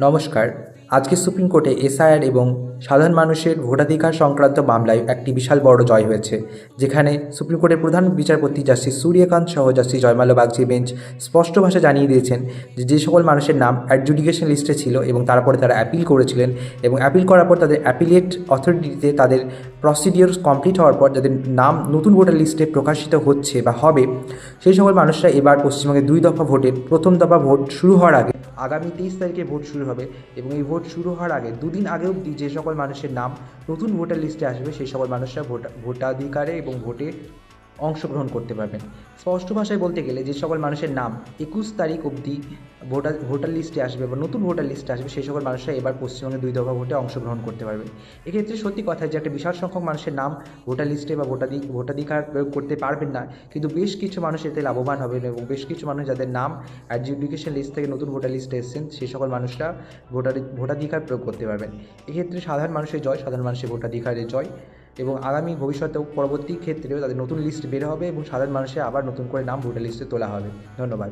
নমস্কার। আজকে সুপ্রিম কোর্টে এসআইআর এবং সাধারণ মানুষের ভোটাধিকার সংক্রান্ত মামলায় একটি বিশাল বড় জয় হয়েছে, যেখানে সুপ্রিম কোর্টের প্রধান বিচারপতি জাস্টিস সূর্যকান্ত সহ জাস্টিস জয়মাল্য বাগচি বেঞ্চ স্পষ্ট ভাষায় জানিয়ে দিয়েছেন যে সকল মানুষের নাম অ্যাডজুডিকেশন লিস্টে ছিল এবং তারপরে তারা অ্যাপিল করেছিলেন এবং অ্যাপিল করার পর তাদের অ্যাপিলেট অথরিটিতে তাদের প্রসিডিওর কমপ্লিট হওয়ার পর যাদের নাম নতুন ভোটার লিস্টে প্রকাশিত হচ্ছে বা হবে, সেই সকল মানুষরা এবার পশ্চিমবঙ্গে 2 দফা ভোটের প্রথম দফা ভোট শুরু হওয়ার আগে আগামী 23 তারিখে ভোট শুরু হবে এবং এই ভোট শুরু হওয়ার আগে দুদিন আগে অবধি যে সকল মানুষের নাম নতুন ভোটার লিস্টে আসবে সেই সকল মানুষরা ভোটাধিকারে এবং ভোটে অংশগ্রহণ করতে পারবেন। স্পষ্ট ভাষায় বলতে গেলে যে সকল মানুষের নাম 21 তারিখ অবধি ভোটার লিস্টে আসবে বা নতুন ভোটার লিস্টে আসবে সেই সকল মানুষরা এবার পশ্চিমবঙ্গে 2 দফা ভোটে অংশগ্রহণ করতে পারবে। এক্ষেত্রে সত্যি কথা যে একটা বিশাল সংখ্যক মানুষের নাম ভোটার লিস্টে বা ভোটাধিকার প্রয়োগ করতে পারবেন না, কিন্তু বেশ কিছু মানুষ এতে লাভবান হবেন এবং বেশ কিছু মানুষ যাদের নাম অ্যাডজুডিকেশন লিস্ট থেকে নতুন ভোটার লিস্টে এসেছেন সেই সকল মানুষরা ভোটাধিকার প্রয়োগ করতে পারবেন। এক্ষেত্রে সাধারণ মানুষের জয়, সাধারণ মানুষের ভোটাধিকারের জয় এবং আগামী ভবিষ্যতেও পরবর্তী ক্ষেত্রেও তাদের নতুন লিস্ট বের হবে এবং সাধারণ মানুষের আবার নতুন করে নাম ভোটার লিস্টে তোলা হবে। ধন্যবাদ।